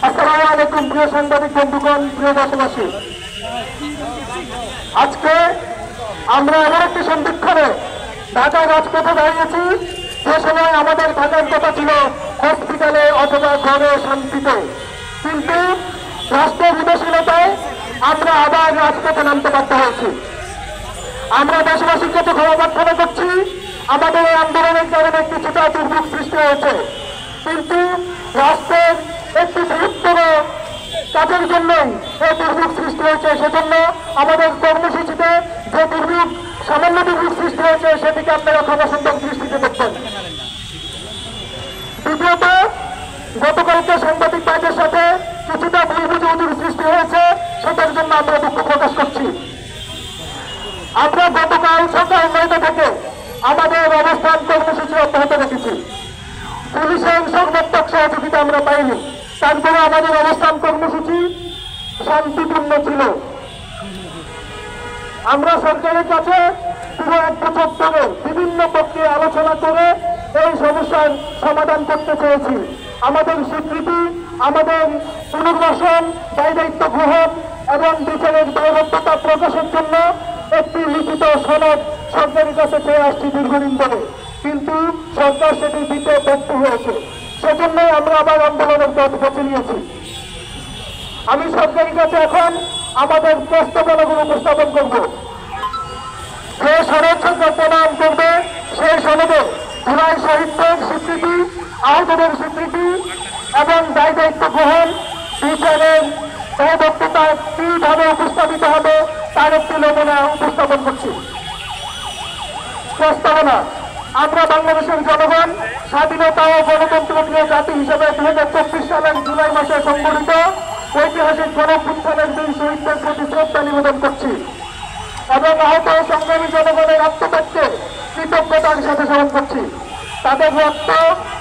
আসসালামু আলাইকুম প্রিয় সাংবাদিক বন্ধুগণ, প্রিয় দেশবাসী। আজকে আমরা এমন একটি সন্ধিক্ষণে ঢাকার রাজপথে দাঁড়িয়েছি যে সময় আমাদের থাকার কথা ছিল হসপিটালে অথবা ঘরে শান্তিতে, কিন্তু রাষ্ট্র বিদেশীলতায় আমরা আবার রাজপথে নামতে বাধ্য হয়েছি। আমরা দেশবাসীর কাছে ক্ষমা প্রার্থনা করছি, আমাদের এই আন্দোলনের কারণে কিছুটা দুর্ভোগ সৃষ্টি হয়েছে, কিন্তু রাষ্ট্রের একটি বৃহত্তর কাজের জন্যই এই দুর্ভোগ সৃষ্টি হয়েছে। সেজন্য আমাদের কর্মসূচিতে যে দুর্ভোগ, সামান্য দুর্ভোগ সৃষ্টি হয়েছে সেটিকে আপনারা ক্ষমাসুন্দর দৃষ্টিতে দেখবেন। দ্বিতীয়ত, গতকালকে সাংবাদিক ভাইদের সাথে কিছুটা ভুল বুঝাবুঝির সৃষ্টি হয়েছে, সেটার জন্য আমরা দুঃখ প্রকাশ করছি। আমরা গতকাল সকাল 9টা থেকে আমাদের অবস্থান কর্মসূচি অব্যাহত রেখেছি। পুলিশের সর্বাত্মক সহযোগিতা আমরা পাইনি, তারপরে আমাদের অবস্থান কর্মসূচি শান্তিপূর্ণ ছিল। আমরা সরকারের কাছে পুরো 1 বছর ধরে বিভিন্ন পক্ষে আলোচনা করে এই সমস্যার সমাধান করতে চেয়েছি। আমাদের স্বীকৃতি, আমাদের পুনর্বাসন, দায়িত্ব গ্রহণ এবং বিচারের দায়বদ্ধতা প্রকাশের জন্য একটি লিখিত সনদ সরকারের কাছে চেয়ে আসছি দীর্ঘদিন ধরে, কিন্তু সরকার সেটি দিতে ব্যর্থ হয়েছে। সেজন্যই আমরা আবার আন্দোলনের পথ বেছে নিয়েছি। আমি সরকারের কাছে এখন আমাদের প্রস্তাবনাগুলো উপস্থাপন করব। যে সনদ সরকার প্রদান করবে সেই সনদে জুলাই শহীদদের স্বীকৃতি, আহতদের স্বীকৃতি এবং দায়িত্ব গ্রহণ, বিচারের দায়বদ্ধতা কিভাবে উপস্থাপিত হবে তার একটি নমুনা উপস্থাপন করছি। প্রস্তাবনা: আমরা বাংলাদেশের জনগণ স্বাধীনতা ও গণতন্ত্র প্রিয় জাতি হিসেবে 2024 সালের জুলাই মাসে সংগঠিত ঐতিহাসিক গণঅভ্যুত্থানের দুই শহীদদের প্রতি শ্রদ্ধা নিবেদন করছি এবং আহত সংগ্রামী জনগণের আত্মত্যাগকে কৃতজ্ঞতার সাথে স্মরণ করছি। তাদের রক্ত,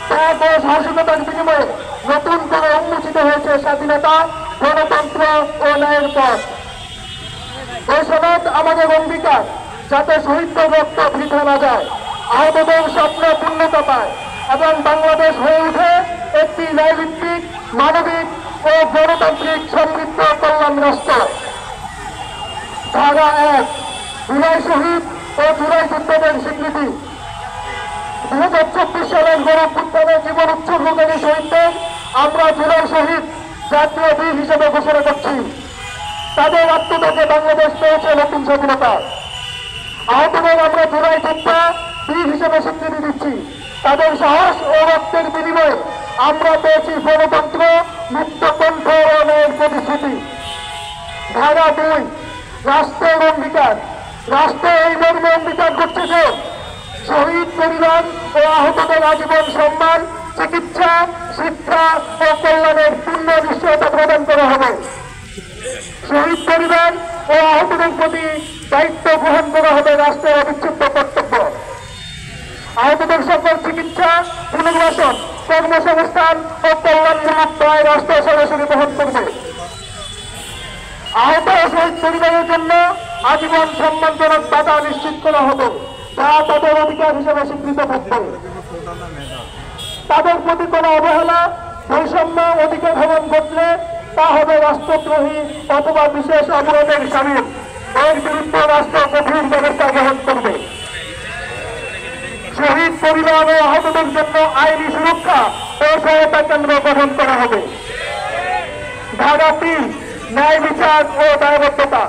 ত্যাগ ও সাহসিকতার বিনিময়ে নতুন করে উন্মোচিত হয়েছে স্বাধীনতা, গণতন্ত্র ও ন্যায়ের পথ। এই সনদ আমাদের অঙ্গীকার, যাতে শহীদদের রক্ত বৃথা না যায়, আহতদের স্বপ্ন পূর্ণতা পায় এবং বাংলাদেশ হয়ে ওঠে একটি ন্যায়ভিত্তিক, মানবিক ও গণতান্ত্রিক সমৃদ্ধ কল্যাণ রাষ্ট্র। ধারা 1: জুলাই শহীদ ও জুলাই যোদ্ধাদের স্বীকৃতি। 2024 সালের গণঅভ্যুত্থানে জীবন উৎসর্গকারী শহীদদের আমরা জুলাই শহীদ জাতীয় বীর হিসেবে ঘোষণা করছি। তাদের আত্মত্যাগে বাংলাদেশ পেয়েছে নতুন স্বাধীনতা। আহতদের আমরা জুলাই যোদ্ধা বীর হিসেবে স্বীকৃতি দিচ্ছি। তাদের সাহস ও রক্তের বিনিময়ে আমরা পেয়েছি গণতন্ত্র, মুক্ত কণ্ঠ ও ন্যায়ের প্রতিশ্রুতি। ধারা 2: রাষ্ট্রের অঙ্গীকার। রাষ্ট্র এই মর্মে অঙ্গীকার করছে যে শহীদ পরিবার ও আহতদের আজীবন সম্মান, চিকিৎসা, শিক্ষা ও কল্যাণের পূর্ণ নিশ্চয়তা প্রদান করা হবে। শহীদ পরিবার ও আহতদের প্রতি দায়িত্ব গ্রহণ করা হবে রাষ্ট্রের অবিচ্ছেদ্য কর্তব্য। আহতদের সকল চিকিৎসা, পুনর্বাসন, কর্মসংস্থান ও কল্যাণমূলক দায় রাষ্ট্র সরাসরি বহন করবে। আহত শহীদ পরিবারের জন্য আজীবন সম্মানজনক ভাতা নিশ্চিত করা হবে, যা তাদের অধিকার হিসেবে স্বীকৃত থাকবে। তাদের প্রতি কোনো অবহেলা, বৈষম্য, অধিকার হরণ ঘটলে তা হবে রাষ্ট্রদ্রোহী অথবা বিশেষ অপরাধের শামিল। এর বিরুদ্ধে রাষ্ট্র গভীর ব্যবস্থা গ্রহণ করবে। শহীদ পরিবার ও আহতদের জন্য আইনি সুরক্ষা ও সহায়তা কেন্দ্র গঠন করা হবে। ধারা 3: ন্যায় বিচার ও দায়বদ্ধতা।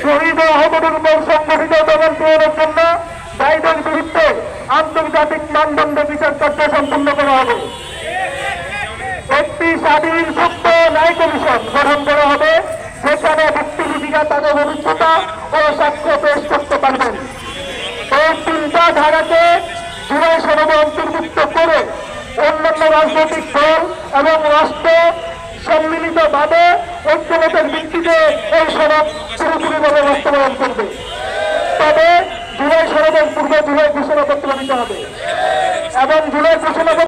শহীদ ও আহতদের উপর সংগঠিত দমন পীড়নের জন্য দায়ীদের বিরুদ্ধে আন্তর্জাতিক মানদণ্ডে বিচার কার্য সম্পন্ন করা হবে। একটি স্বাধীন সুস্থ ন্যায় কমিশন গঠন করা হবে, যেখানে ভুক্তভোগীরা তাদের অভিজ্ঞতা ও সাক্ষ্য পেশ করতে পারবেন। এই 3টা ধারাকে জুলাই সনদে অন্তর্ভুক্ত করে অন্যান্য রাজনৈতিক দল এবং রাষ্ট্র সম্মিলিতভাবে ঐক্যমতের ভিত্তিতে এই সনদ পুরোপুরিভাবে বাস্তবায়ন করবে। তবে জুলাই সনদের পূর্বে জুলাই ঘোষণাপত্র দিতে হবে এবং জুলাই ঘোষণাপত্র